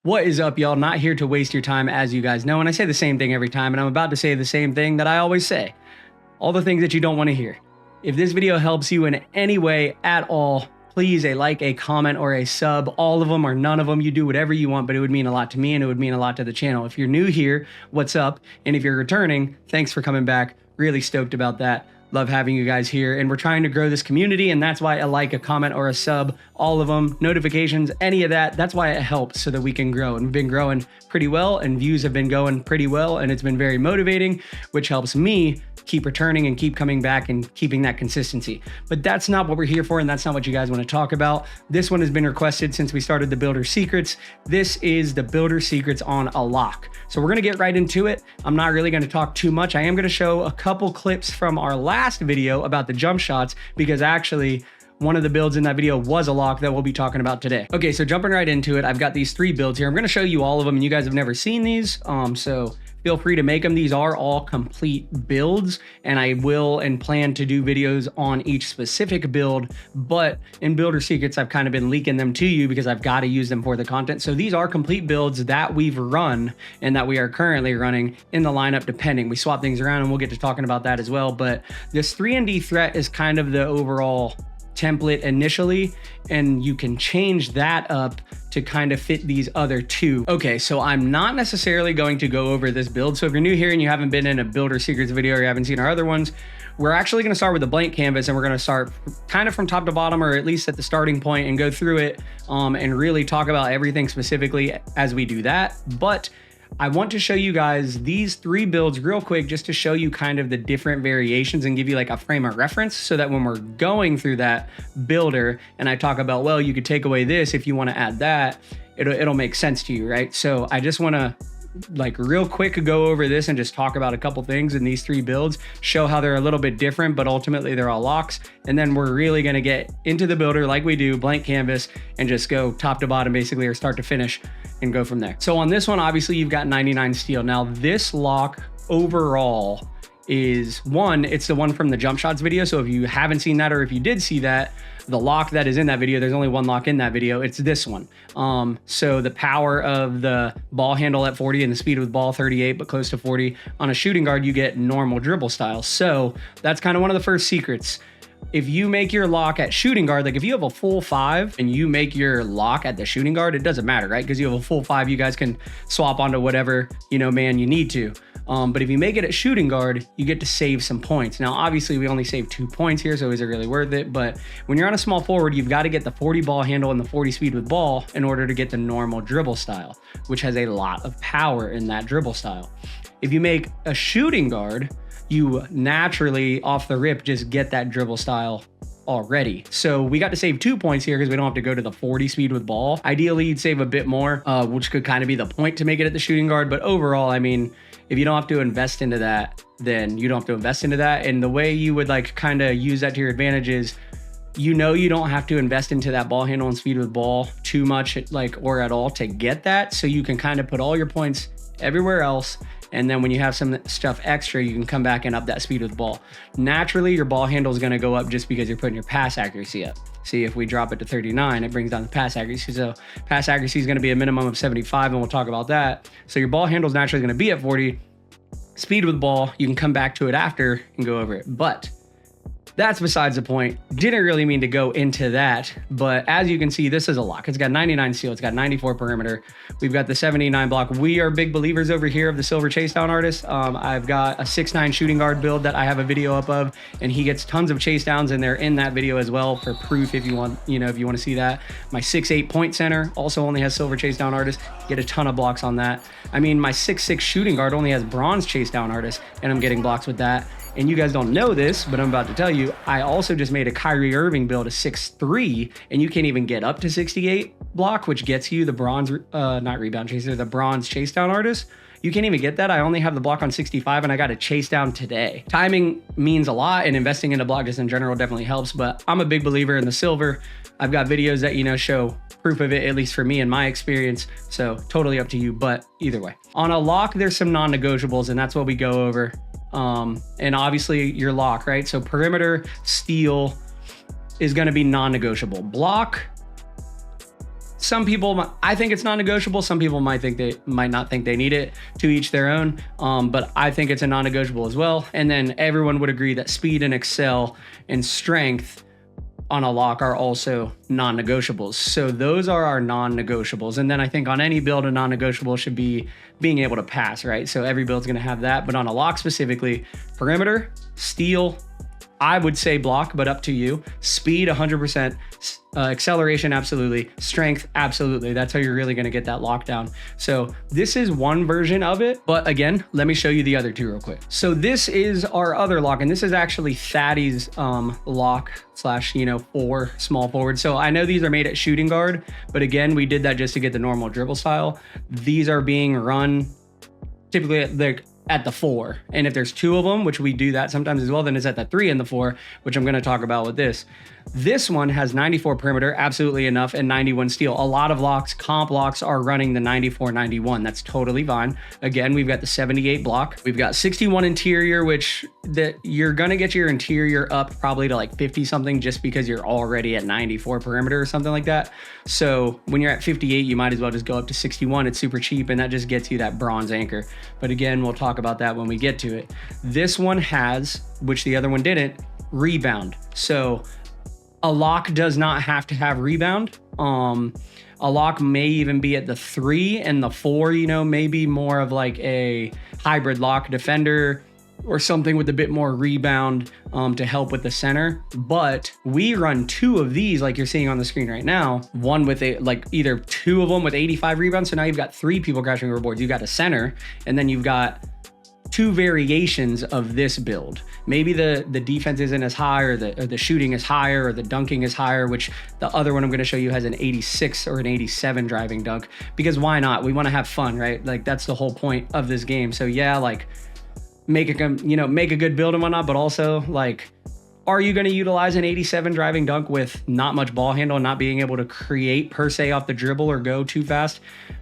What is up, y'all? Not here to waste your time, as you guys know, and I say the same thing every time, and I'm about to say the same thing that I always say. All the things that you don't want to hear. If this video helps you in any way at all, please a like, a comment, or a sub. All of them or none of them. You do whatever you want, but it would mean a lot to me and it would mean a lot to the channel. If you're new here, what's up? And if you're returning, thanks for coming back. Really stoked about that. Love having you guys here, and we're trying to grow this community, and that's why a like, a comment, or a sub, all of them, notifications, any of that, that's why it helps so that we can grow. And we've been growing pretty well, and views have been going pretty well, and it's been very motivating, which helps me keep returning and keep coming back and keeping that consistency. But that's not what we're here for, and that's not what you guys want to talk about. This one has been requested since we started the Builder Secrets. This is the Builder Secrets on a lock. So we're gonna get right into it. I'm not really gonna talk too much. I am gonna show a couple clips from our last video about the jump shots, because actually one of the builds in that video was a lock that we'll be talking about today. Okay, so jumping right into it, I've got these 3 builds here. I'm gonna show you all of them, and you guys have never seen these, so feel free to make them. These are all complete builds, and I will and plan to do videos on each specific build, but in Builder Secrets, I've kind of been leaking them to you because I've got to use them for the content. So these are complete builds that we've run and that we are currently running in the lineup, depending. We swap things around, and we'll get to talking about that as well, but this 3ND threat is kind of the overall template initially, and you can change that up to kind of fit these other 2. Okay, so I'm not necessarily going to go over this build. So if you're new here and you haven't been in a Builder Secrets video or you haven't seen our other ones, we're actually going to start with a blank canvas, and we're going to start kind of from top to bottom, or at least at the starting point, and go through it and really talk about everything specifically as we do that. But I want to show you guys these 3 builds real quick, just to show you kind of the different variations and give you like a frame of reference, so that when we're going through that builder and I talk about, well, you could take away this if you want to add that, it'll make sense to you, right? So I just want to like real quick go over this and just talk about a couple things in these 3 builds, show how they're a little bit different, but ultimately they're all locks. And then we're really going to get into the builder like we do, blank canvas, and just go top to bottom basically, or start to finish, and go from there. So on this one, obviously you've got 99 steel. Now this lock overall is it's the one from the jump shots video. So if you haven't seen that, or if you did see that, the lock that is in that video, there's only one lock in that video, it's this one. So the power of the ball handle at 40 and the speed with ball 38, but close to 40. On a shooting guard, you get normal dribble style. So that's kind of one of the first secrets. If you make your lock at shooting guard, like if you have a full 5 and you make your lock at the shooting guard, it doesn't matter, right? Because you have a full 5, you guys can swap onto whatever, man, you need to. But if you make it at shooting guard, you get to save some points. Now, obviously we only save 2 points here, so is it really worth it? But when you're on a small forward, you've got to get the 40 ball handle and the 40 speed with ball in order to get the normal dribble style, which has a lot of power in that dribble style. If you make a shooting guard, you naturally off the rip just get that dribble style already. So we got to save 2 points here because we don't have to go to the 40 speed with ball. Ideally, you'd save a bit more, which could kind of be the point to make it at the shooting guard. But overall, I mean, if you don't have to invest into that, then you don't have to invest into that. And the way you would like kind of use that to your advantage is, you don't have to invest into that ball handle and speed with ball too much, like, or at all, to get that. So you can kind of put all your points everywhere else, and then when you have some stuff extra, you can come back and up that speed with ball. Naturally, your ball handle is going to go up just because you're putting your pass accuracy up. See, if we drop it to 39, it brings down the pass accuracy. So pass accuracy is going to be a minimum of 75, and we'll talk about that. So your ball handle is naturally going to be at 40. Speed with ball, you can come back to it after and go over it. But that's besides the point. Didn't really mean to go into that, but as you can see, this is a lock. It's got 99 steel, it's got 94 perimeter. We've got the 79 block. We are big believers over here of the silver chase down artist. I've got a 6'9" shooting guard build that I have a video up of, and he gets tons of chase downs, and they're in that video as well for proof if you want, if you want to see that. My 6'8" point center also only has silver chase down artist. Get a ton of blocks on that. I mean, my 6'6" shooting guard only has bronze chase down artist, and I'm getting blocks with that. And you guys don't know this, but I'm about to tell you, I also just made a Kyrie Irving build, a 6'3", and you can't even get up to 68 block, which gets you the bronze, not rebound chaser, the bronze chase down artist. You can't even get that. I only have the block on 65, and I got a chase down today. Timing means a lot, and investing in a block just in general definitely helps, but I'm a big believer in the silver. I've got videos that, show proof of it, at least for me in my experience. So totally up to you, but either way. On a lock, there's some non-negotiables, and that's what we go over. And obviously your lock, right? So perimeter steel is going to be non-negotiable. Block, Some people, I think it's non-negotiable. Some people might not think they need it, to each their own. But I think it's a non-negotiable as well. And then everyone would agree that speed and excel and strength on a lock are also non-negotiables. So those are our non-negotiables. And then I think on any build, a non-negotiable should be being able to pass, right? So every build's gonna have that. But on a lock specifically, perimeter, steal, I would say block, but up to you. Speed, 100%. Acceleration, absolutely. Strength, absolutely. That's how you're really going to get that lockdown. So this is one version of it. But again, let me show you the other two real quick. So this is our other lock, and this is actually Thaddy's lock slash, four small forward. So I know these are made at shooting guard, but again, we did that just to get the normal dribble style. These are being run typically at the 4. And if there's 2 of them, which we do that sometimes as well, then it's at the 3 and the 4, which I'm going to talk about with this. This one has 94 perimeter, absolutely enough, and 91 steal. A lot of locks, comp locks, are running the 94, 91. That's totally fine. Again, we've got the 78 block. We've got 61 interior, which you're going to get your interior up probably to like 50 something just because you're already at 94 perimeter or something like that. So when you're at 58, you might as well just go up to 61. It's super cheap, and that just gets you that bronze anchor. But again, we'll talk about that when we get to it. This one has, which the other one didn't, rebound. So a lock does not have to have rebound. A lock may even be at the 3 and the 4, maybe more of like a hybrid lock defender or something with a bit more rebound to help with the center. But we run 2 of these like you're seeing on the screen right now. One with either 2 of them with 85 rebounds. So now you've got 3 people crashing over boards. You've got a center, and then you've got 2 variations of this build. Maybe the defense isn't as high, or the shooting is higher, or the dunking is higher, which the other one I'm going to show you has an 86 or an 87 driving dunk, because why not? We want to have fun, right? Like, that's the whole point of this game. So yeah, like make a good build and whatnot, but also like, are you going to utilize an 87 driving dunk with not much ball handle and not being able to create per se off the dribble or go too fast?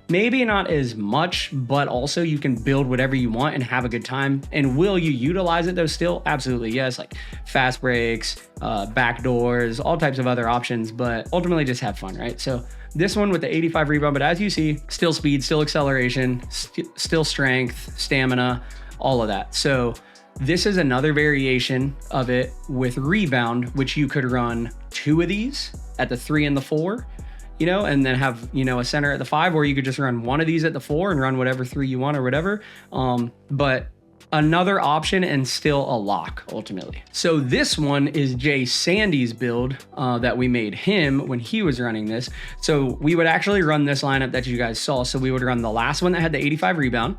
Maybe not as much, but also you can build whatever you want and have a good time. And will you utilize it though still? Absolutely, yes. Like fast breaks, back doors, all types of other options, but ultimately just have fun, right? So this one with the 85 rebound, but as you see, still speed, still acceleration, still strength, stamina, all of that. So this is another variation of it with rebound, which you could run 2 of these at the 3 and the 4, and then have, a center at the 5, or you could just run 1 of these at the 4 and run whatever 3 you want or whatever. But another option and still a lock ultimately. So this one is Jay Sandy's build that we made him when he was running this. So we would actually run this lineup that you guys saw. So we would run the last one that had the 85 rebound.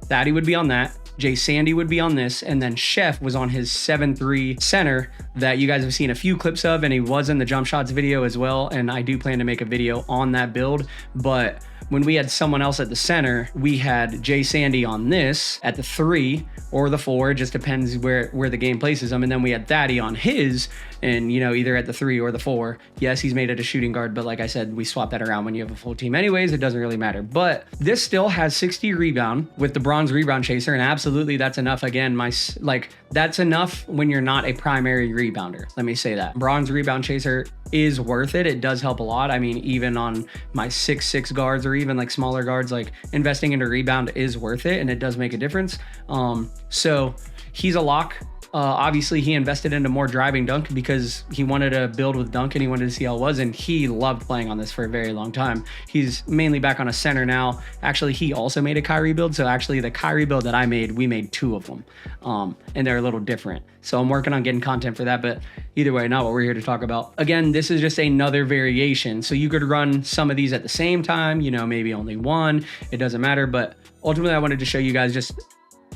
Thaddy would be on that. Jay Sandy would be on this, and then Chef was on his 7-3 center that you guys have seen a few clips of, and he was in the jump shots video as well, and I do plan to make a video on that build. But when we had someone else at the center, we had Jay Sandy on this at the 3 or the 4, it just depends where the game places them, and then we had Thaddy on his, and either at the 3 or the 4. Yes, he's made it a shooting guard, but like I said, we swap that around when you have a full team anyways. It doesn't really matter. But this still has 60 rebound with the bronze rebound chaser, and absolutely that's enough. Again, that's enough when you're not a primary rebounder. Let me say that. Bronze rebound chaser is worth it. It does help a lot. I mean, even on my 6'6" guards or even like smaller guards, like investing into rebound is worth it, and it does make a difference. So he's a lock. Obviously he invested into more driving dunk because he wanted to build with dunk and he wanted to see how it was, and he loved playing on this for a very long time. He's mainly back on a center now. Actually, he also made a Kyrie build. So actually the Kyrie build that I made, we made 2 of them, and they're a little different. So I'm working on getting content for that, but either way, not what we're here to talk about. Again, this is just another variation. So you could run some of these at the same time, maybe only 1, it doesn't matter. But ultimately I wanted to show you guys just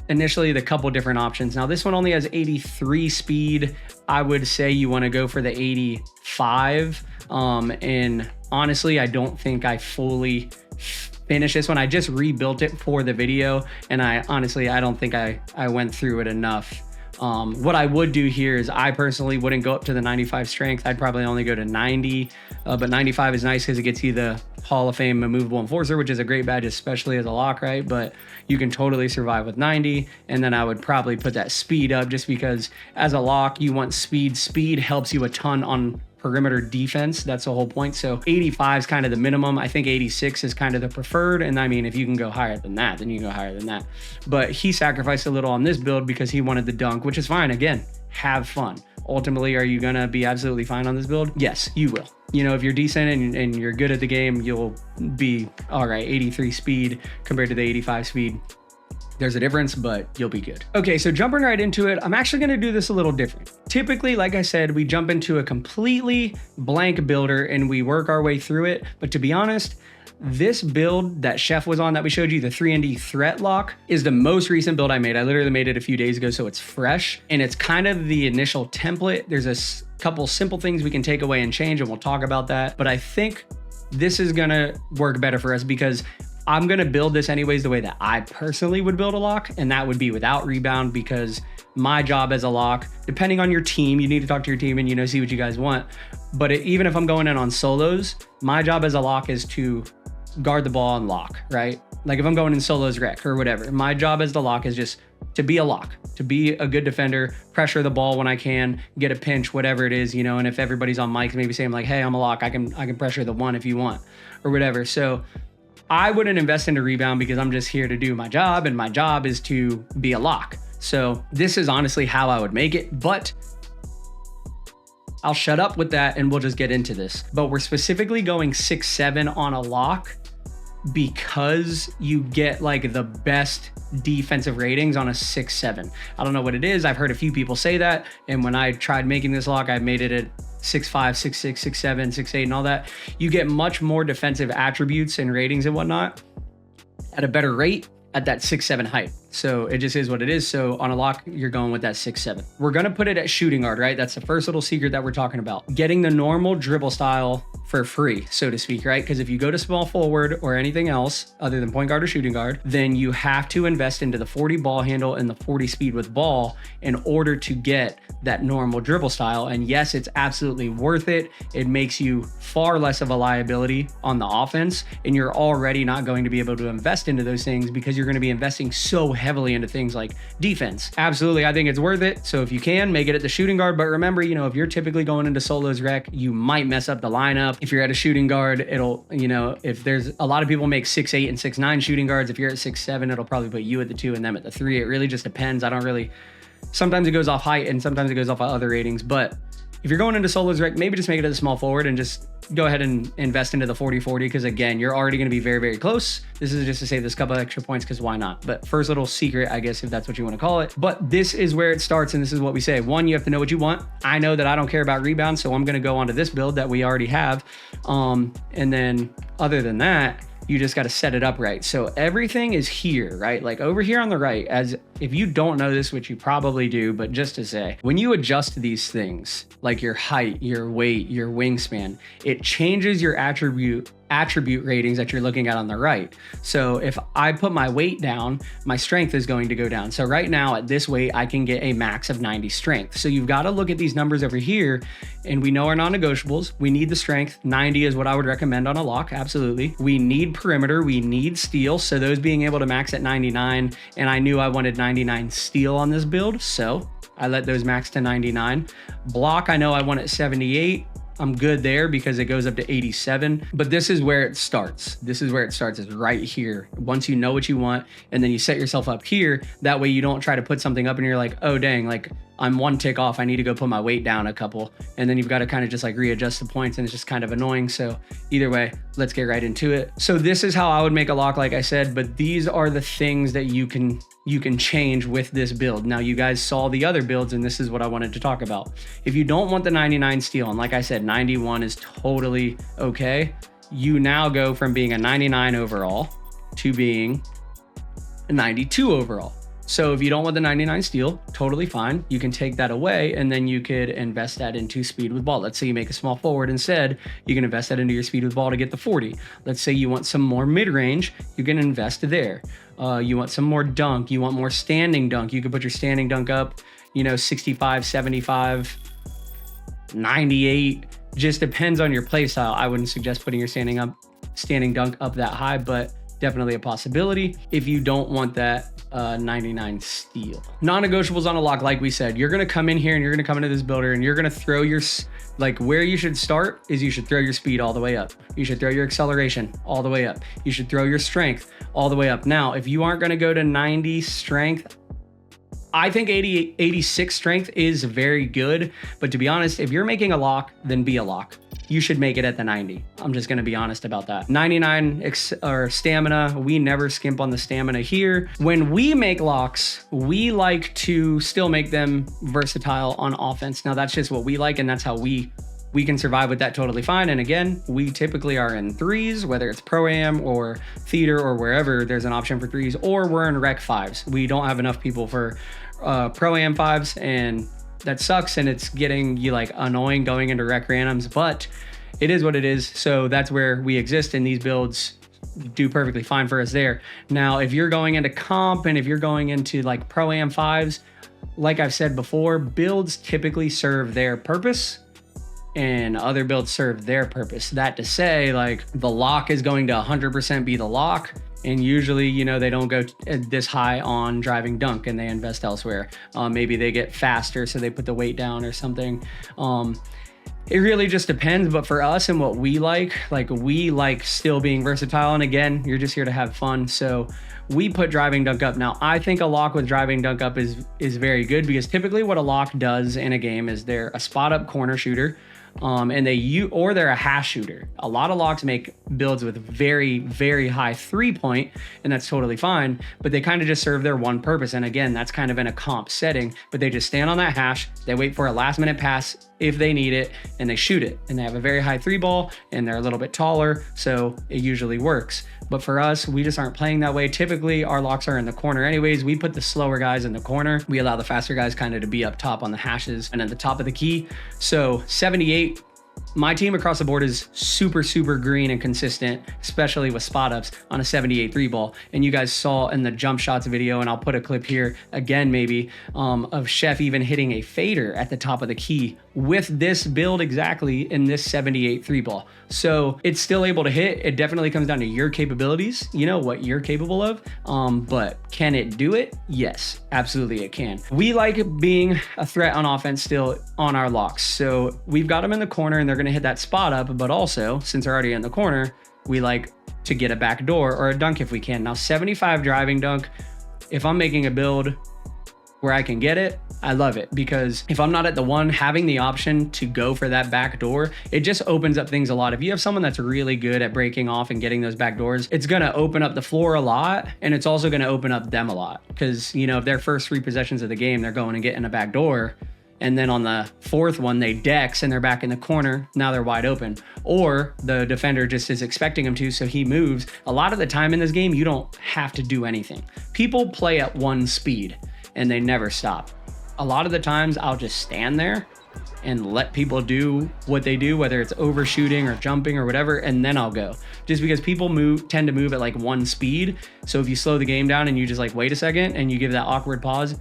initially the couple different options. Now this one only has 83 speed. I would say you want to go for the 85. And honestly, I don't think I fully finished this one. I just rebuilt it for the video, and I don't think I went through it enough. What I would do here is I personally wouldn't go up to the 95 strength. I'd probably only go to 90, but 95 is nice because it gets you the Hall of Fame immovable enforcer, which is a great badge, especially as a lock, right? But you can totally survive with 90. And then I would probably put that speed up just because as a lock, you want speed. Speed helps you a ton on perimeter defense. That's the whole point. So 85 is kind of the minimum. I think 86 is kind of the preferred. And I mean, if you can go higher than that, then you can go higher than that. But he sacrificed a little on this build because he wanted the dunk, which is fine. Again, have fun. Ultimately, are you going to be absolutely fine on this build? Yes, you will. You know, if you're decent and you're good at the game, you'll be all right. 83 speed compared to the 85 speed. There's a difference, but you'll be good. Okay, so jumping right into it, I'm actually gonna do this a little different. Typically, like I said, we jump into a completely blank builder and we work our way through it. But to be honest, this build that Chef was on that we showed you, the 3ND threat lock, is the most recent build I made. I literally made it a few days ago, so it's fresh. And it's kind of the initial template. There's a couple simple things we can take away and change, and we'll talk about that. But I think this is gonna work better for us because I'm gonna build this anyways the way that I personally would build a lock, and that would be without rebound, because my job as a lock, depending on your team, you need to talk to your team and, you know, see what you guys want. But even if I'm going in on solos, my job as a lock is to guard the ball and lock, right? Like if I'm going in solos rec or whatever, my job as the lock is just to be a lock, to be a good defender, pressure the ball when I can, get a pinch, whatever it is, you know. And if everybody's on mics, maybe saying like, hey, I'm a lock, I can pressure the one if you want or whatever. So I wouldn't invest into rebound because I'm just here to do my job, and my job is to be a lock. So this is honestly how I would make it, but I'll shut up with that and we'll just get into this. But we're specifically going 6-7 on a lock because you get like the best defensive ratings on a 6-7. I don't know what it is. I've heard a few people say that. And when I tried making this lock, I made it at 6'5", 6'6", 6'7", 6'8", and all that. You get much more defensive attributes and ratings and whatnot at a better rate at that 6'7" height. So it just is what it is. So on a lock, you're going with that 6'7". We're going to put it at shooting guard, right? That's the first little secret that we're talking about. Getting the normal dribble style for free, so to speak, right? Because if you go to small forward or anything else other than point guard or shooting guard, then you have to invest into the 40 ball handle and the 40 speed with ball in order to get that normal dribble style. And yes, it's absolutely worth it. It makes you far less of a liability on the offense, and you're already not going to be able to invest into those things because you're going to be investing so heavily into things like defense. Absolutely, I think it's worth it. So if you can, make it at the shooting guard. But remember, you know, if you're typically going into solos rec, you might mess up the lineup. If you're at a shooting guard, it'll, you know, if there's a lot of people make 6'8" and 6'9" shooting guards, if you're at 6'7", it'll probably put you at the 2 and them at the 3. It really just depends. Sometimes it goes off height and sometimes it goes off other ratings. But if you're going into solos rec, maybe just make it as a small forward and just go ahead and invest into the 40-40, because again, you're already going to be very, very close. This is just to save this couple extra points, because why not? But first little secret, I guess, if that's what you want to call it. But this is where it starts, and this is what we say. One, you have to know what you want. I know that I don't care about rebound, so I'm going to go onto this build that we already have. And then other than that, you just got to set it up right. So everything is here, right? Like over here on the right, as if you don't know this, which you probably do, but just to say, when you adjust these things, like your height, your weight, your wingspan, it changes your attribute ratings that you're looking at on the right. So if I put my weight down, my strength is going to go down. So right now at this weight, I can get a max of 90 strength. So you've got to look at these numbers over here, and we know our non-negotiables. We need the strength. 90 is what I would recommend on a lock. Absolutely. We need perimeter. We need steal. So those being able to max at 99, and I knew I wanted 99 steal on this build, so I let those max to 99. Block, I know I want at 78. I'm good there because it goes up to 87, but this is where it starts. This is where it starts, is right here. Once you know what you want, and then you set yourself up here, that way you don't try to put something up and you're like, oh dang, like I'm one tick off, I need to go put my weight down a couple. And then you've got to kind of just like readjust the points, and it's just kind of annoying. So either way, let's get right into it. So this is how I would make a lock, like I said, but these are the things that you can change with this build. Now you guys saw the other builds, and this is what I wanted to talk about. If you don't want the 99 steal, and like I said, 91 is totally okay, you now go from being a 99 overall to being a 92 overall. So if you don't want the 99 steal, totally fine. You can take that away, and then you could invest that into speed with ball. Let's say you make a small forward instead, you can invest that into your speed with ball to get the 40. Let's say you want some more mid-range, you can invest there. You want some more dunk, you want more standing dunk, you can put your standing dunk up, 65, 75, 98, just depends on your play style. I wouldn't suggest putting your standing dunk up that high, but definitely a possibility if you don't want that 99 steal. Non-negotiables on a lock, like we said, you're gonna come in here and you're gonna come into this builder and you're gonna throw your, like where you should start is you should throw your speed all the way up. You should throw your acceleration all the way up. You should throw your strength all the way up. Now, if you aren't gonna go to 90 strength, I think 86 strength is very good, but to be honest, if you're making a lock, then be a lock. You should make it at the 90. I'm just gonna be honest about that. 99 or stamina, we never skimp on the stamina here. When we make locks, we like to still make them versatile on offense. Now that's just what we like, and that's how we can survive with that totally fine. And again, we typically are in threes, whether it's pro-am or theater or wherever there's an option for threes, or we're in rec fives. We don't have enough people for pro-am fives, and that sucks, and it's getting you like annoying going into rec randoms, but it is what it is. So that's where we exist, and these builds do perfectly fine for us there. Now, if you're going into comp and if you're going into like pro-am fives, like I've said before, builds typically serve their purpose and other builds serve their purpose. That to say, like the lock is going to 100% be the lock. And usually, you know, they don't go this high on driving dunk and they invest elsewhere. Maybe they get faster, so they put the weight down or something. It really just depends. But for us and what we like we like still being versatile. And again, you're just here to have fun. So we put driving dunk up. Now, I think a lock with driving dunk up is very good, because typically what a lock does in a game is they're a spot up corner shooter. And they're a hash shooter. A lot of locks make builds with very, very high 3-point, and that's totally fine, but they kind of just serve their one purpose. And again, that's kind of in a comp setting, but they just stand on that hash, they wait for a last minute pass if they need it, and they shoot it. And they have a very high 3-ball, and they're a little bit taller, so it usually works. But for us, we just aren't playing that way. Typically, our locks are in the corner anyways. We put the slower guys in the corner. We allow the faster guys kind of to be up top on the hashes and at the top of the key. So 78, my team across the board is super, super green and consistent, especially with spot ups on a 78 3-ball. And you guys saw in the jump shots video, and I'll put a clip here again maybe, of Chef even hitting a fader at the top of the key with this build exactly in this 78 3-ball. So it's still able to hit. It definitely comes down to your capabilities, you know, what you're capable of. But can it do it? Yes, absolutely it can. We like being a threat on offense still on our locks. So we've got them in the corner and they're gonna hit that spot up, but also since they're already in the corner, we like to get a back door or a dunk if we can. Now 75 driving dunk, if I'm making a build where I can get it, I love it, because if I'm not at the one, having the option to go for that back door, it just opens up things a lot. If you have someone that's really good at breaking off and getting those back doors, it's gonna open up the floor a lot, and it's also gonna open up them a lot, because you know, if their first 3 possessions of the game, they're going and getting a back door, and then on the 4th one, they dex and they're back in the corner, now they're wide open. Or the defender just is expecting him to, so he moves. A lot of the time in this game, you don't have to do anything. People play at one speed and they never stop. A lot of the times I'll just stand there and let people do what they do, whether it's overshooting or jumping or whatever, and then I'll go. Just because people tend to move at like one speed. So if you slow the game down and you just like, wait a second, and you give that awkward pause,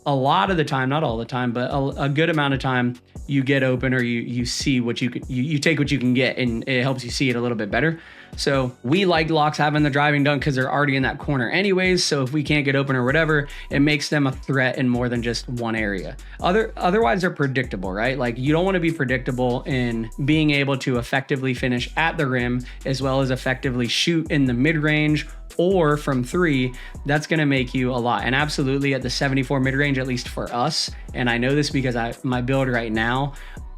a lot of the time, not all the time, but a good amount of time, you get open, or you see what you take what you can get, and it helps you see it a little bit better. So we like locks having the driving dunk because they're already in that corner anyways. So if we can't get open or whatever, it makes them a threat in more than just one area. Otherwise they're predictable, right? Like you don't want to be predictable in being able to effectively finish at the rim, as well as effectively shoot in the mid-range or from 3. That's going to make you a lot. And absolutely at the 74 mid-range, at least for us, and I know this because my build right now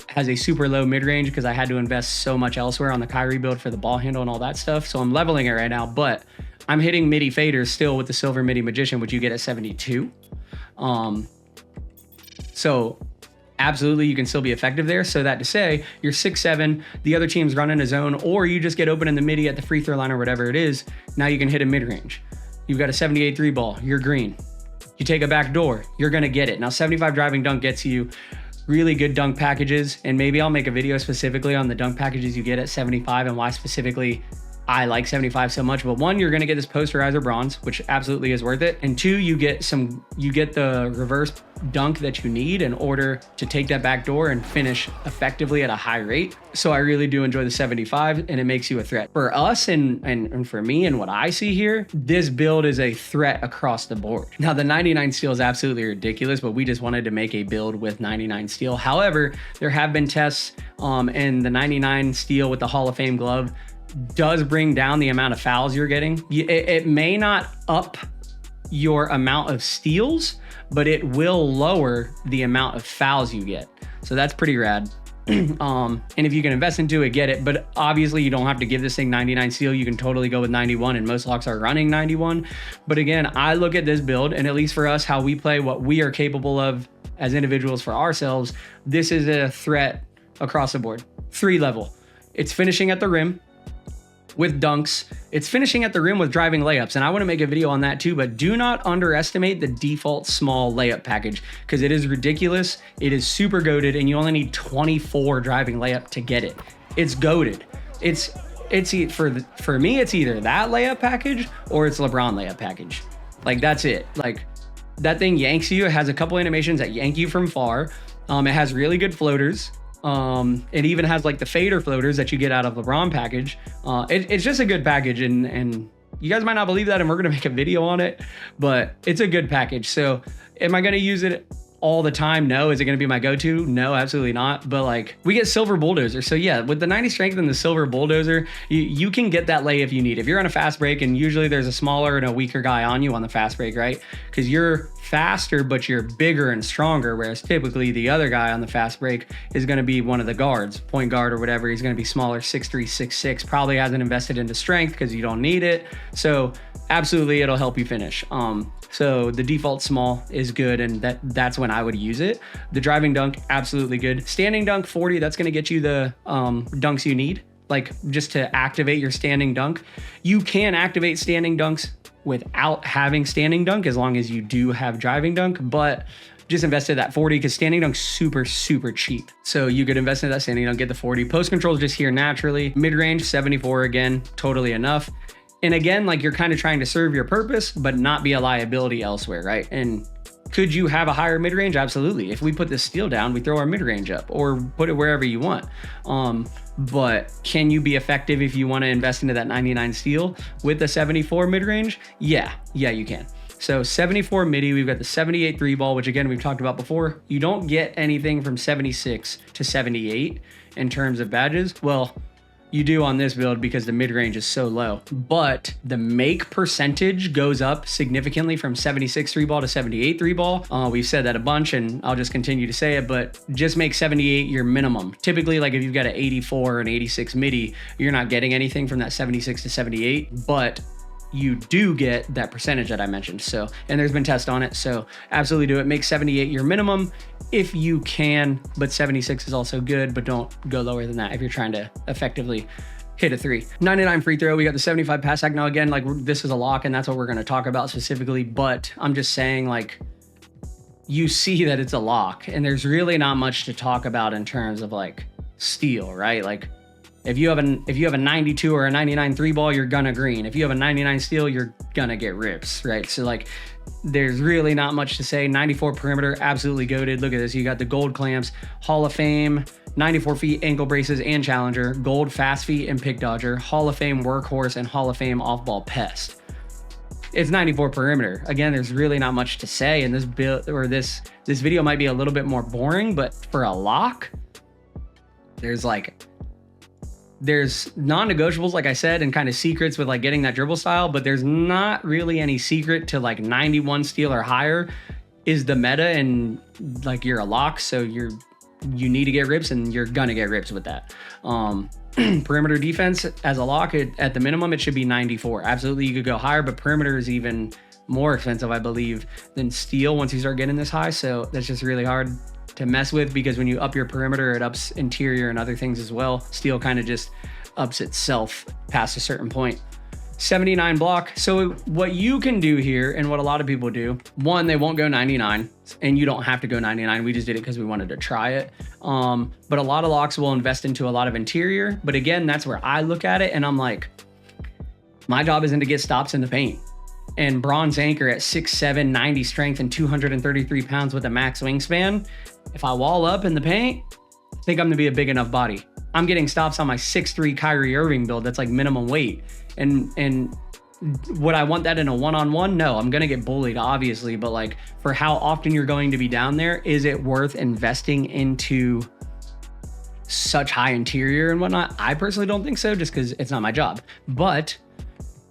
has a super low mid-range because I had to invest so much elsewhere on the Kyrie build for the ball handle and all that stuff. So I'm leveling it right now, but I'm hitting midi faders still with the silver midi magician, which you get at 72. So absolutely, you can still be effective there. So that to say, you're 6'7", the other team's running a zone, or you just get open in the midi at the free throw line or whatever it is. Now you can hit a mid-range. You've got a 78 3-ball, you're green. You take a back door, you're gonna get it. Now 75 driving dunk gets you really good dunk packages, and maybe I'll make a video specifically on the dunk packages you get at 75 and why specifically I like 75 so much. But one, you're going to get this posterizer bronze, which absolutely is worth it. And two, you get the reverse dunk that you need in order to take that back door and finish effectively at a high rate. So I really do enjoy the 75, and it makes you a threat. For us and for me and what I see here, this build is a threat across the board. Now, the 99 steel is absolutely ridiculous, but we just wanted to make a build with 99 steel. However, there have been tests, and the 99 steel with the Hall of Fame glove does bring down the amount of fouls you're getting. It may not up your amount of steals, but it will lower the amount of fouls you get. So that's pretty rad. And if you can invest into it, get it. But obviously you don't have to give this thing 99 steel. You can totally go with 91, and most locks are running 91. But again, I look at this build, and at least for us, how we play, what we are capable of as individuals for ourselves, this is a threat across the board. 3 level. It's finishing at the rim with dunks. It's finishing at the rim with driving layups. And I want to make a video on that too, but do not underestimate the default small layup package, because it is ridiculous. It is super goated, and you only need 24 driving layup to get it. It's goated. For me, it's either that layup package or it's LeBron layup package. Like, that's it. Like, that thing yanks you. It has a couple animations that yank you from far. It has really good floaters. It even has like the fader floaters that you get out of LeBron package. It's just a good package, and you guys might not believe that, and we're gonna make a video on it, but it's a good package. So am I gonna use it all the time? No. Is it gonna be my go-to? No, absolutely not. But like, we get silver bulldozer. So yeah, with the 90 strength and the silver bulldozer, you can get that lay if you need. If you're on a fast break, and usually there's a smaller and a weaker guy on you on the fast break, right? Because you're faster, but you're bigger and stronger, whereas typically the other guy on the fast break is going to be one of the guards, point guard or whatever. He's going to be smaller, 6'3", 6'6", probably hasn't invested into strength because you don't need it. So absolutely, it'll help you finish. So the default small is good, and that's when I would use it. The driving dunk, absolutely good. Standing dunk 40, that's going to get you the dunks you need, like just to activate your standing dunk. You can activate standing dunks without having standing dunk as long as you do have driving dunk, but just invested that 40 because standing dunk's super cheap. So you could invest in that standing dunk, get the 40. Post control is just here naturally. Mid-range 74, again, totally enough. And again, like, you're kind of trying to serve your purpose, but not be a liability elsewhere, right? And could you have a higher mid-range? Absolutely. If we put this steel down, we throw our mid-range up, or put it wherever you want. But can you be effective if you want to invest into that 99 steel with the 74 mid-range? Yeah, you can. So 74 midi, we've got the 78 3 ball, which again, we've talked about before. You don't get anything from 76 to 78 in terms of badges. Well, you do on this build because the mid-range is so low, but the make percentage goes up significantly from 76 3 ball to 78 3 ball. We've said that a bunch, and I'll just continue to say it, but just make 78 your minimum. Typically, like if you've got an 84 and 86 midi, you're not getting anything from that 76 to 78, but you do get that percentage that I mentioned. So, and there's been tests on it. So absolutely do it. Make 78 your minimum if you can, but 76 is also good, but don't go lower than that if you're trying to effectively hit a 3. 99 free throw. We got the 75 pass hack. Now again, like, this is a lock, and that's what we're going to talk about specifically, but I'm just saying, like, you see that it's a lock, and there's really not much to talk about in terms of like steal, right? Like, if you have a 92 or a 99 3 ball, you're gonna green. If you have a 99 steel, you're gonna get rips, right? So like, there's really not much to say. 94 perimeter, absolutely goated. Look at this. You got the gold clamps, Hall of Fame, 94 feet ankle braces and challenger, gold fast feet and pick dodger, Hall of Fame workhorse, and Hall of Fame off ball pest. It's 94 perimeter. Again, there's really not much to say, and this build, or this video might be a little bit more boring, but for a lock, there's non-negotiables, like I said, and kind of secrets with like getting that dribble style, but there's not really any secret to like 91 steal or higher is the meta, and like, you're a lock, so you need to get rips, and you're gonna get rips with that. Perimeter defense as a lock, at the minimum, it should be 94. Absolutely, you could go higher, but perimeter is even more expensive, I believe, than steal once you start getting this high. So that's just really hard to mess with, because when you up your perimeter, it ups interior and other things as well. Steel kind of just ups itself past a certain point. 79 block. So what you can do here, and what a lot of people do, one, they won't go 99, and you don't have to go 99. We just did it because we wanted to try it. But a lot of locks will invest into a lot of interior. But again, that's where I look at it, and I'm like, My job isn't to get stops in the paint. And Bronze Anchor at 6'7", 90 strength, and 233 pounds with a max wingspan, if I wall up in the paint, I think I'm gonna be a big enough body. I'm getting stops on my 6'3" Kyrie Irving build that's like minimum weight. And would I want that in a one-on-one? No, I'm gonna get bullied, obviously, but like for how often you're going to be down there, is it worth investing into such high interior and whatnot? I personally don't think so, just because it's not my job. But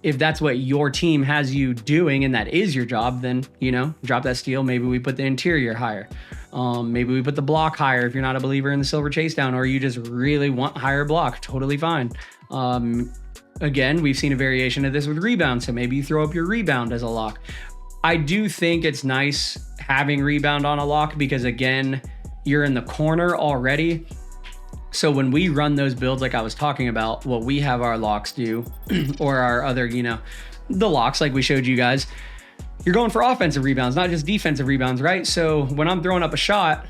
if that's what your team has you doing and that is your job, then, you know, drop that steal. Maybe we put the interior higher. Maybe we put the block higher if you're not a believer in the silver chase down, or you just really want higher block, totally fine. Again, we've seen a variation of this with rebound, so maybe you throw up your rebound as a lock. I do think it's nice having rebound on a lock because, again, you're in the corner already. So when we run those builds like I was talking about, what we have our locks do, or our other, you know, the locks like we showed you guys, you're going for offensive rebounds, not just defensive rebounds, right? So when I'm throwing up a shot,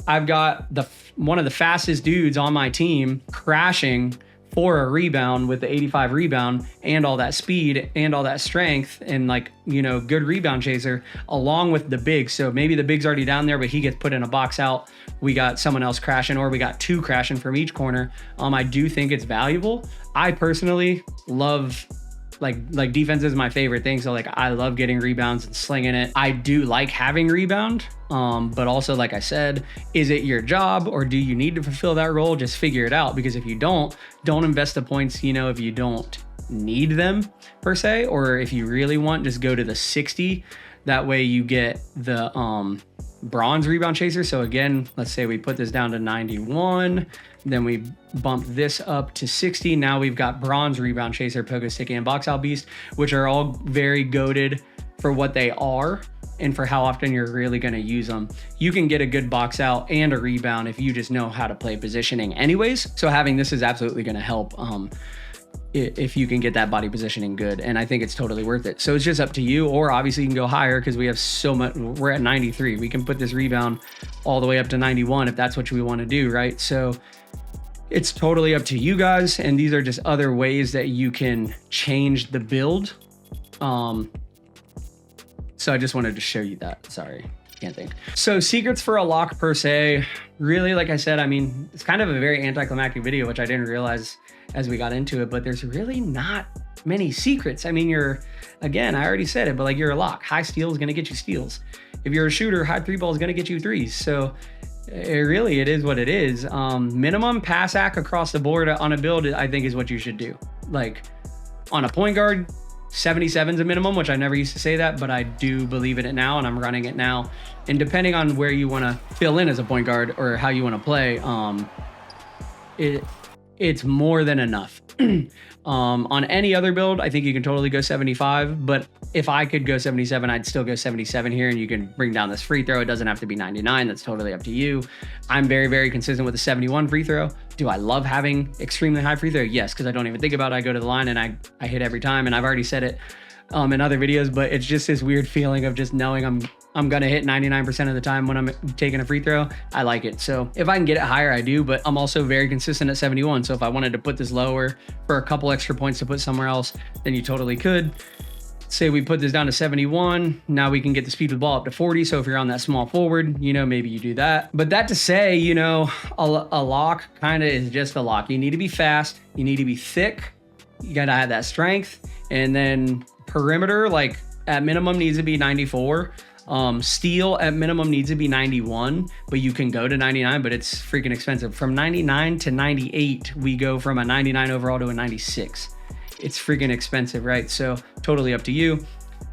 I've got one of the fastest dudes on my team crashing for a rebound with the 85 rebound and all that speed and all that strength and, like, you know, good rebound chaser along with the big. So maybe the big's already down there, but he gets put in a box out. We got someone else crashing, or we got two crashing from each corner. I do think it's valuable. I personally love, like defense is my favorite thing. So like I love getting rebounds and slinging it. I do like having rebound. But also, like I said, is it your job, or do you need to fulfill that role? Just figure it out, because if you don't invest the points, you know, if you don't need them per se, or if you really want, just go to the 60. That way you get the bronze rebound chaser. So again, let's say we put this down to 91, then we bump this up to 60. Now we've got bronze rebound chaser, pogo stick, and box out beast, which are all very goated for what they are and for how often you're really going to use them. You can get a good box out and a rebound if you just know how to play positioning anyways. So having this is absolutely going to help if you can get that body positioning good. And I think it's totally worth it. So it's just up to you, or obviously you can go higher because we have so much. We're at 93. We can put this rebound all the way up to 91 if that's what we want to do, right? So it's totally up to you guys. And these are just other ways that you can change the build. So I just wanted to show you that. Sorry, can't think. So secrets for a lock per se, really, like I said, I mean, it's kind of a very anticlimactic video, which I didn't realize as we got into it, but there's really not many secrets. I mean, again, I already said it, but like, you're a lock. High steal is going to get you steals. If you're a shooter, high three ball is going to get you threes. So it is what it is. Minimum pass ac across the board on a build, I think, is what you should do. Like on a point guard, 77 is a minimum, which I never used to say that, but I do believe in it now, and I'm running it now. And depending on where you want to fill in as a point guard or how you want to play, it's more than enough. On any other build, I think you can totally go 75, but if I could go 77, I'd still go 77 here, and you can bring down this free throw. It doesn't have to be 99. That's totally up to you. I'm very, very consistent with the 71 free throw. Do I love having extremely high free throw? Yes, because I don't even think about it. I go to the line and I hit every time, and I've already said it in other videos, but it's just this weird feeling of just knowing I'm gonna hit 99% of the time when I'm taking a free throw. I like it. So if I can get it higher, I do, but I'm also very consistent at 71. So if I wanted to put this lower for a couple extra points to put somewhere else, then you totally could. Say we put this down to 71. Now we can get the speed of the ball up to 40. So if you're on that small forward, you know, maybe you do that. But that to say, you know, a lock kind of is just a lock. You need to be fast. You need to be thick. You got to have that strength. And then perimeter, like at minimum, needs to be 94. Steal at minimum needs to be 91, but you can go to 99, but it's freaking expensive. From 99 to 98, we go from a 99 overall to a 96. It's freaking expensive, right? So totally up to you.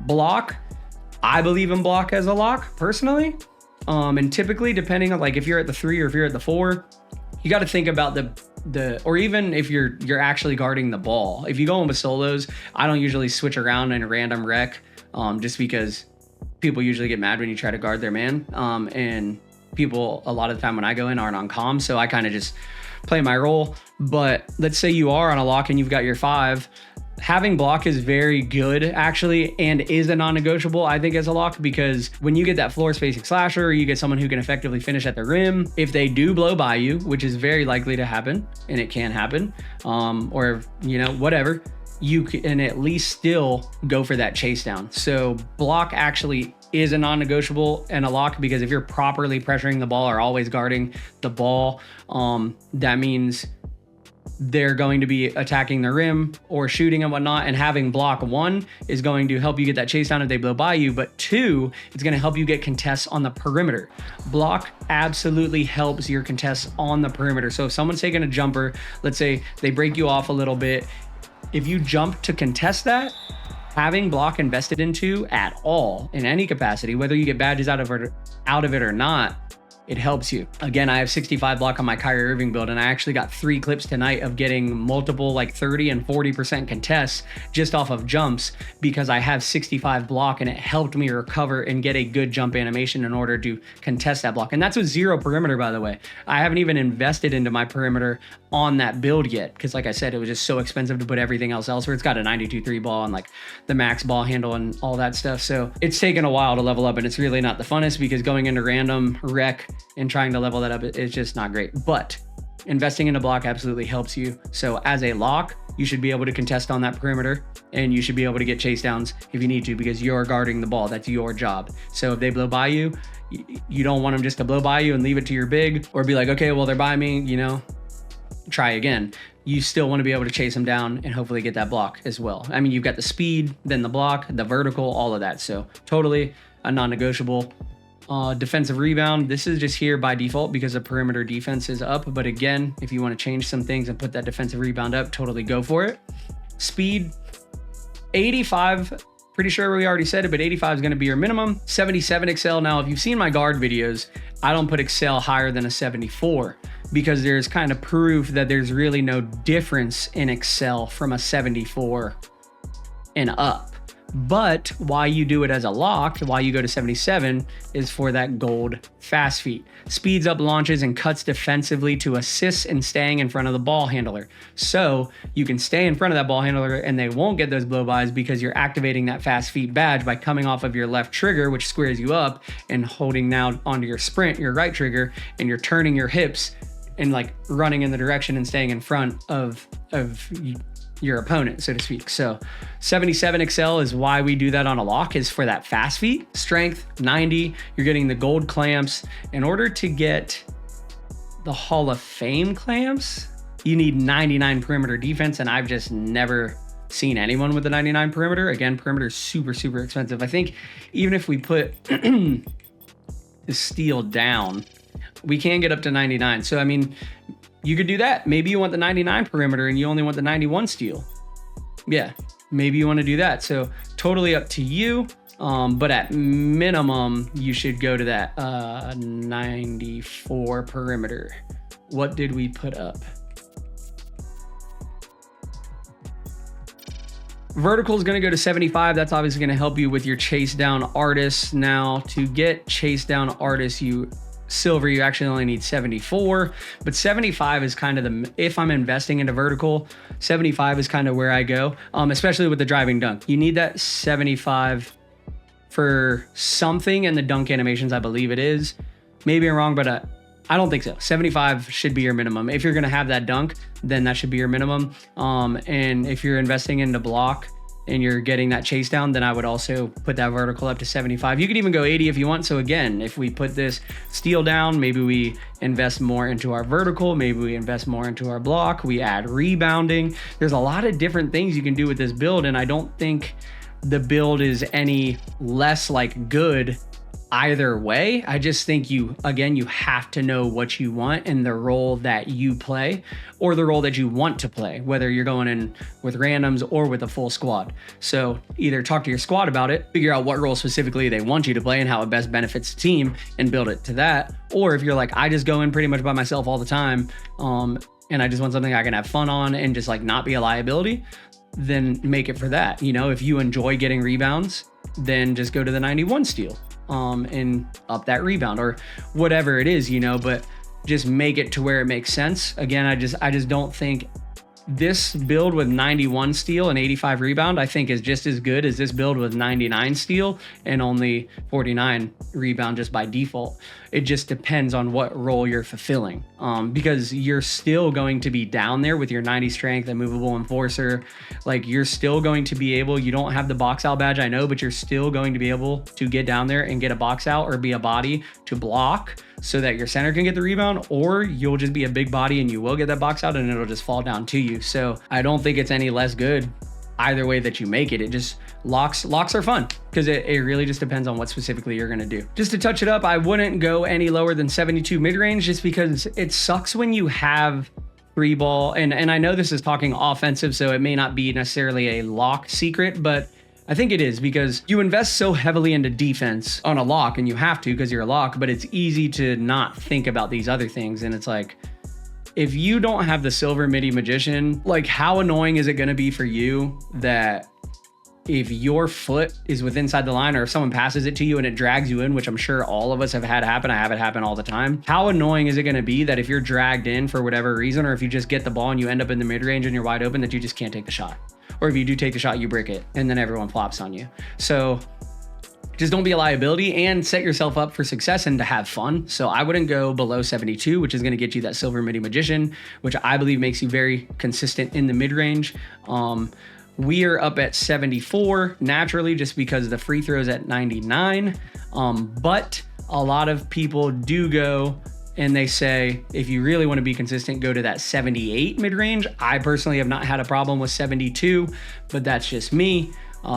Block, I believe in block as a lock personally. And typically, depending on, like, if you're at the 3 or if you're at the 4, you got to think about or even if you're actually guarding the ball. If you go in with solos, I don't usually switch around in a random rec, just because people usually get mad when you try to guard their man. And people, a lot of the time when I go in, aren't on comm. So I kind of just play my role. But let's say you are on a lock and you've got your 5. Having block is very good, actually, and is a non-negotiable, I think, as a lock, because when you get that floor spacing slasher, or you get someone who can effectively finish at the rim, if they do blow by you, which is very likely to happen, and it can happen, or, you know, whatever, you can at least still go for that chase down. So block actually is a non-negotiable and a lock, because if you're properly pressuring the ball or always guarding the ball, that means they're going to be attacking the rim or shooting and whatnot, and having block 1 is going to help you get that chase down if they blow by you, but 2, it's going to help you get contests on the perimeter. Block absolutely helps your contests on the perimeter. So if someone's taking a jumper, let's say they break you off a little bit, if you jump to contest that, having block invested into at all in any capacity, whether you get badges out of it or not, it helps you. Again, I have 65 block on my Kyrie Irving build, and I actually got 3 clips tonight of getting multiple like 30 and 40% contests just off of jumps, because I have 65 block and it helped me recover and get a good jump animation in order to contest that block. And that's with 0 perimeter, by the way. I haven't even invested into my perimeter on that build yet, because like I said, it was just so expensive to put everything else elsewhere. It's got a 92-3 ball and like the max ball handle and all that stuff. So it's taken a while to level up, and it's really not the funnest, because going into random rec and trying to level that up is just not great. But investing in a block absolutely helps you. So as a lock, you should be able to contest on that perimeter, and you should be able to get chase downs if you need to, because you're guarding the ball. That's your job. So if they blow by you, you don't want them just to blow by you and leave it to your big, or be like, okay, well, they're by me, you know, try again. You still want to be able to chase them down and hopefully get that block as well. I mean, you've got the speed, then the block, the vertical, all of that. So totally a non-negotiable. Defensive rebound, this is just here by default because the perimeter defense is up. But again, if you want to change some things and put that defensive rebound up, totally go for it. Speed, 85, pretty sure we already said it, but 85 is going to be your minimum. 77 excel. Now, if you've seen my guard videos, I don't put excel higher than a 74, because there's kind of proof that there's really no difference in excel from a 74 and up. But why you do it as a lock, why you go to 77, is for that gold fast feet. Speeds up launches and cuts defensively to assist in staying in front of the ball handler. So you can stay in front of that ball handler and they won't get those blow-bys, because you're activating that fast feet badge by coming off of your left trigger, which squares you up, and holding now onto your sprint, your right trigger, and you're turning your hips and like running in the direction and staying in front of your opponent, so to speak. So 77 excel is why we do that on a lock, is for that fast feet. Strength 90, you're getting the gold clamps. In order to get the Hall of Fame clamps, you need 99 perimeter defense, and I've just never seen anyone with the 99 perimeter. Again, perimeter is super, super expensive. I think even if we put the steel down, we can get up to 99. So I mean, you could do that. Maybe you want the 99 perimeter and you only want the 91 steel. Yeah, maybe you want to do that. So totally up to you. But at minimum, you should go to that 94 perimeter. What did we put up? Vertical is going to go to 75. That's obviously going to help you with your chase down artists. Now, to get chase down artists, silver, you actually only need 74, but 75 is kind of if I'm investing into vertical, 75 is kind of where I go, especially with the driving dunk. You need that 75 for something in the dunk animations, I believe it is. Maybe I'm wrong, but I don't think so. 75 should be your minimum. If you're going to have that dunk, then that should be your minimum. And if you're investing into block and you're getting that chase down, then I would also put that vertical up to 75. You could even go 80 if you want. So again, if we put this steel down, maybe we invest more into our vertical, maybe we invest more into our block, we add rebounding. There's a lot of different things you can do with this build, and I don't think the build is any less like good either way. I just think you have to know what you want and the role that you play, or the role that you want to play, whether you're going in with randoms or with a full squad. So either talk to your squad about it, figure out what role specifically they want you to play and how it best benefits the team, and build it to that. Or if you're like, I just go in pretty much by myself all the time, and I just want something I can have fun on and just like not be a liability, then make it for that. You know, if you enjoy getting rebounds, then just go to the 91 steal. And up that rebound or whatever it is, you know, but just make it to where it makes sense. Again, I just don't think this build with 91 steal and 85 rebound, I think is just as good as this build with 99 steal and only 49 rebound just by default. It just depends on what role you're fulfilling, because you're still going to be down there with your 90 strength and movable enforcer. Like, you're still going to be able, you don't have the box out badge, I know, but you're still going to be able to get down there and get a box out or be a body to block so that your center can get the rebound, or you'll just be a big body and you will get that box out and it'll just fall down to you. So I don't think it's any less good either way that you make it. It just locks are fun because it really just depends on what specifically you're going to do. Just to touch it up, I wouldn't go any lower than 72 mid-range, just because it sucks when you have free ball. And I know this is talking offensive, so it may not be necessarily a lock secret, but I think it is, because you invest so heavily into defense on a lock, and you have to because you're a lock, but it's easy to not think about these other things. And it's like, if you don't have the silver midi magician, like, how annoying is it going to be for you that if your foot is within inside the line, or if someone passes it to you and it drags you in, which I'm sure all of us have had happen. I have it happen all the time. How annoying is it going to be that if you're dragged in for whatever reason, or if you just get the ball and you end up in the mid range and you're wide open, that you just can't take the shot? Or if you do take the shot, you brick it and then everyone flops on you. So just don't be a liability and set yourself up for success and to have fun. So I wouldn't go below 72, which is going to get you that silver midi magician, which I believe makes you very consistent in the mid range. We are up at 74 naturally, just because the free throws at 99. But a lot of people do go and they say, if you really want to be consistent, go to that 78 mid range. I personally have not had a problem with 72, but that's just me.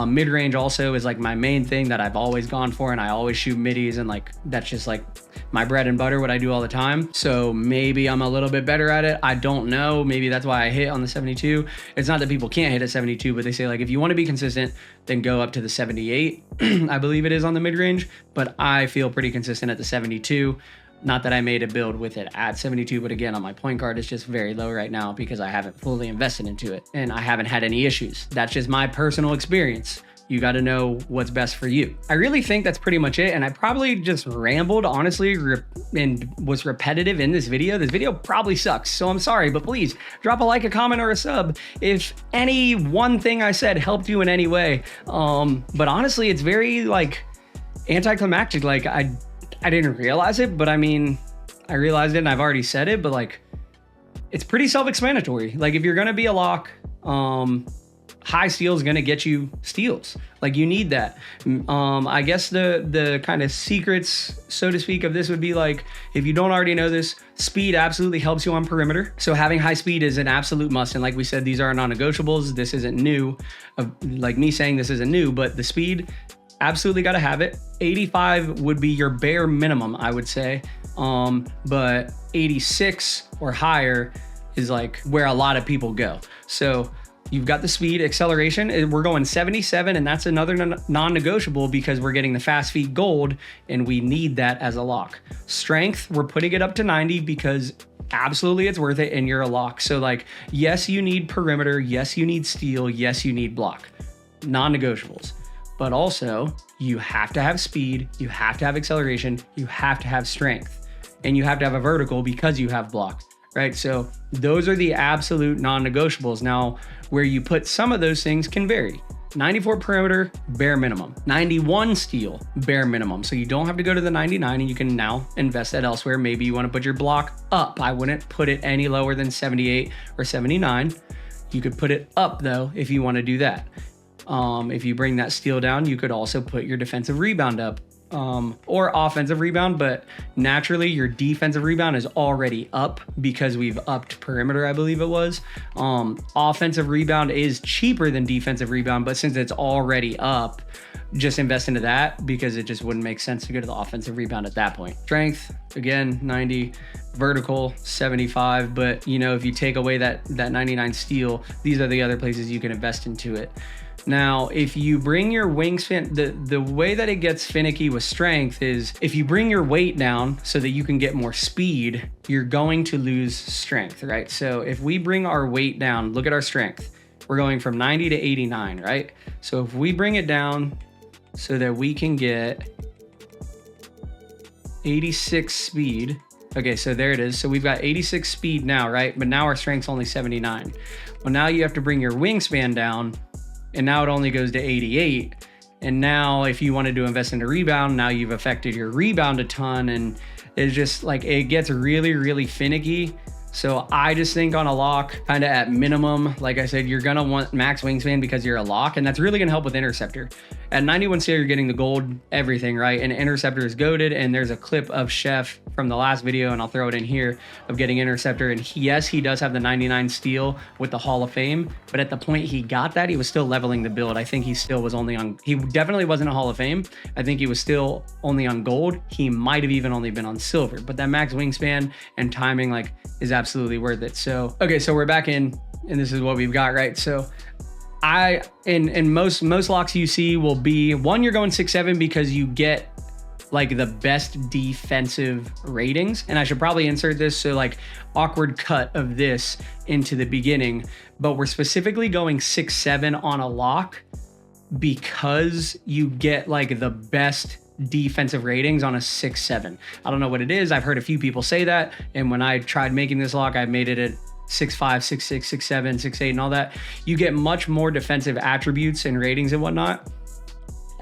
Mid-range also is like my main thing that I've always gone for, and I always shoot middies, and like that's just like my bread and butter, what I do all the time. So maybe I'm a little bit better at it. I don't know. Maybe that's why I hit on the 72. It's not that people can't hit at 72, but they say, like, if you want to be consistent, then go up to the 78. I believe it is on the mid-range, but I feel pretty consistent at the 72. Not that I made a build with it at 72, but again, on my point guard, it's just very low right now because I haven't fully invested into it and I haven't had any issues. That's just my personal experience. You got to know what's best for you. I really think that's pretty much it. And I probably just rambled, honestly, and was repetitive in this video. This video probably sucks, so I'm sorry, but please drop a like, a comment, or a sub if any one thing I said helped you in any way. But honestly, it's very like anticlimactic. Like I didn't realize it, but I mean, I realized it and I've already said it, but like, it's pretty self-explanatory. Like, if you're going to be a lock, high steal is going to get you steals. Like, you need that. I guess the kind of secrets, so to speak, of this would be like, if you don't already know this, speed absolutely helps you on perimeter. So having high speed is an absolute must. And like we said, these are non-negotiables. This isn't new. Like me saying this isn't new, but the speed, absolutely got to have it. 85 would be your bare minimum, I would say. But 86 or higher is like where a lot of people go. So you've got the speed. Acceleration, we're going 77, and that's another non-negotiable because we're getting the fast feet gold and we need that as a lock. Strength, we're putting it up to 90 because absolutely it's worth it and you're a lock. So like, yes, you need perimeter. Yes, you need steal. Yes, you need block. Non-negotiables. But also, you have to have speed, you have to have acceleration, you have to have strength, and you have to have a vertical because you have block, right? So those are the absolute non-negotiables. Now, where you put some of those things can vary. 94 perimeter, bare minimum. 91 steal, bare minimum. So you don't have to go to the 99 and you can now invest that elsewhere. Maybe you want to put your block up. I wouldn't put it any lower than 78 or 79. You could put it up though if you want to do that. If you bring that steal down, you could also put your defensive rebound up, or offensive rebound, but naturally your defensive rebound is already up because we've upped perimeter, I believe it was. Offensive rebound is cheaper than defensive rebound, but since it's already up, just invest into that because it just wouldn't make sense to go to the offensive rebound at that point. Strength, again, 90, vertical, 75, but you know, if you take away that 99 steal, these are the other places you can invest into it. Now, if you bring your wingspan, the way that it gets finicky with strength is if you bring your weight down so that you can get more speed, you're going to lose strength, right? So if we bring our weight down, look at our strength. We're going from 90 to 89, right? So if we bring it down so that we can get 86 speed. Okay, so there it is. So we've got 86 speed now, right? But now our strength's only 79. Well, now you have to bring your wingspan down, and now it only goes to 88. And now if you wanted to invest in a rebound, now you've affected your rebound a ton. And is just like, it gets really, really finicky. So I just think on a lock, kind of at minimum, like I said, you're gonna want max wingspan because you're a lock, and that's really gonna help with interceptor. At 91 scale, you're getting the gold everything, right? And interceptor is goated, and there's a clip of Chef from the last video, and I'll throw it in here, of getting interceptor. And yes, he does have the 99 steal with the Hall of Fame, but at the point he got that, he was still leveling the build. I think he still was only on, he definitely wasn't a Hall of Fame. I think he was still only on gold. He might have even only been on silver, but that max wingspan and timing like is absolutely worth it. So, okay, so we're back in, and this is what we've got, right? So in most locks you see will be, one, you're going 6-7 because you get like the best defensive ratings. And I should probably insert this, so like awkward cut of this into the beginning, but we're specifically going 6-7 on a lock because you get like the best defensive ratings on a 6-7. I don't know what it is. I've heard a few people say that, and when I tried making this lock, I made it at 6'5", 6'6", 6'7", 6'8", and all that. You get much more defensive attributes and ratings and whatnot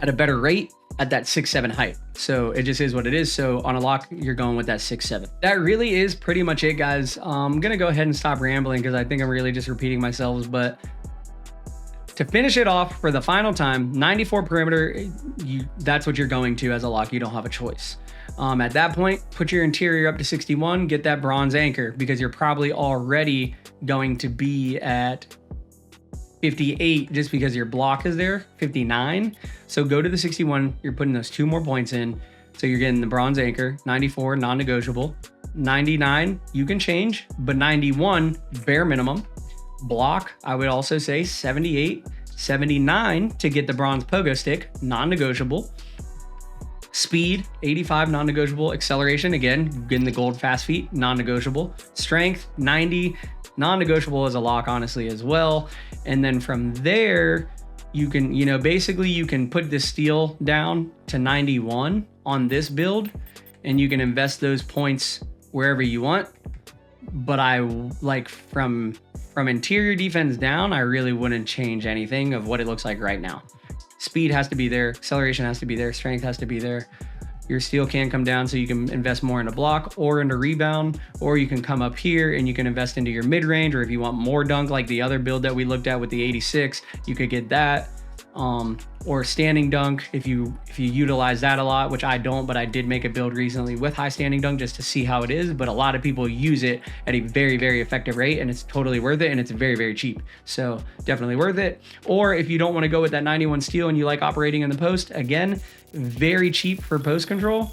at a better rate at that 6'7" height. So it just is what it is. So on a lock, you're going with that 6'7". That really is pretty much it, guys. I'm gonna go ahead and stop rambling because I think I'm really just repeating myself, but to finish it off for the final time, 94 perimeter, that's what you're going to as a lock. You don't have a choice. At that point, put your interior up to 61, get that bronze anchor, because you're probably already going to be at 58 just because your block is there, 59. So go to the 61, you're putting those 2 more points in. So you're getting the bronze anchor, 94, non-negotiable. 99, you can change, but 91, bare minimum. Block, I would also say 78, 79 to get the bronze pogo stick, non-negotiable. Speed, 85, non-negotiable. Acceleration, again, getting the gold fast feet, non-negotiable. Strength, 90, non-negotiable as a lock, honestly, as well. And then from there, you can, you know, basically you can put the steal down to 91 on this build, and you can invest those points wherever you want. But I like from interior defense down, I really wouldn't change anything of what it looks like right now. Speed has to be there, acceleration has to be there, strength has to be there. Your steal can come down, so you can invest more into block or into rebound, or you can come up here and you can invest into your mid-range, or if you want more dunk like the other build that we looked at with the 86, you could get that. Or standing dunk if you utilize that a lot, which I don't, but I did make a build recently with high standing dunk just to see how it is. But a lot of people use it at a very, very effective rate, and it's totally worth it, and it's very, very cheap. So definitely worth it. Or if you don't want to go with that 91 steal and you like operating in the post, again, very cheap for post control.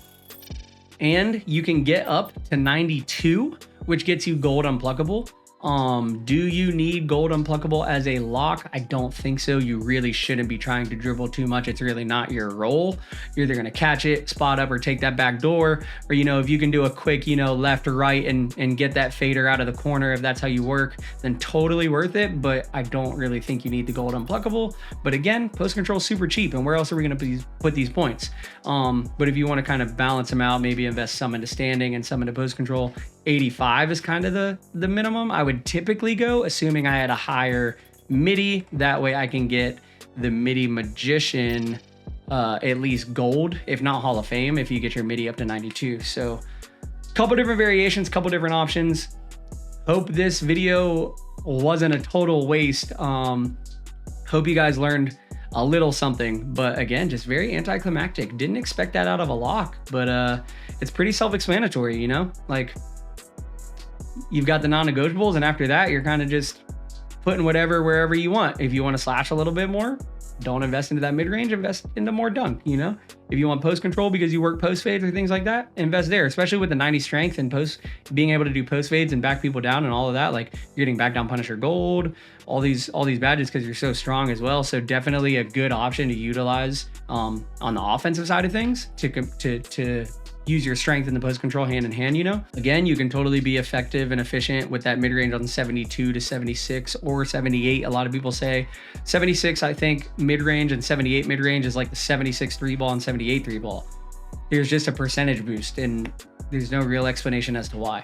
And you can get up to 92, which gets you gold unpluckable. Do you need gold unpluckable as a lock? I don't think so. You really shouldn't be trying to dribble too much. It's really not your role. You're either going to catch it, spot up, or take that back door, or, you know, if you can do a quick, you know, left or right and get that fader out of the corner, if that's how you work, then totally worth it. But I don't really think you need the gold unpluckable. But again, post control is super cheap, and where else are we going to put these points? But if you want to kind of balance them out, maybe invest some into standing and some into post control, 85 is kind of the minimum I would typically go, assuming I had a higher midi. That way I can get the midi magician at least gold, if not Hall of Fame, if you get your midi up to 92. So couple different variations, couple different options. Hope this video wasn't a total waste. Hope you guys learned a little something, but again, just very anticlimactic. Didn't expect that out of a lock, but it's pretty self-explanatory, you know, like you've got the non-negotiables, and after that, you're kind of just putting whatever wherever you want. If you want to slash a little bit more, don't invest into that mid-range, invest into more dunk, you know? If you want post control because you work post fades or things like that, invest there, especially with the 90 strength and post, being able to do post fades and back people down and all of that. Like, you're getting back down Punisher gold, all these badges because you're so strong as well. So definitely a good option to utilize on the offensive side of things to use your strength in the post control hand in hand, you know? Again, you can totally be effective and efficient with that mid-range on 72 to 76 or 78. A lot of people say 76, I think, mid-range, and 78 mid-range is like the 76 3 ball and 78 3 ball. There's just a percentage boost, and there's no real explanation as to why.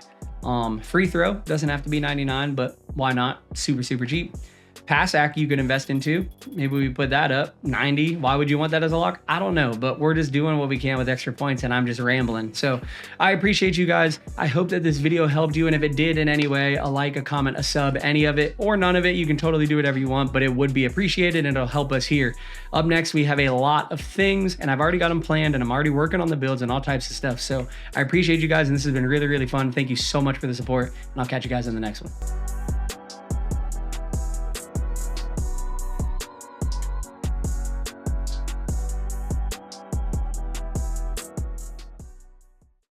Free throw doesn't have to be 99, but why not? Super, super cheap. Pass act you could invest into. Maybe we put that up 90. Why would you want that as a lock? I don't know, but we're just doing what we can with extra points, and I'm just rambling. So I appreciate you guys. I hope that this video helped you, and if it did in any way, a like, a comment, a sub, any of it or none of it, you can totally do whatever you want, but it would be appreciated and it'll help us here. Up next, we have a lot of things, and I've already got them planned, and I'm already working on the builds and all types of stuff. So I appreciate you guys, and this has been really, really fun. Thank you so much for the support, and I'll catch you guys in the next one.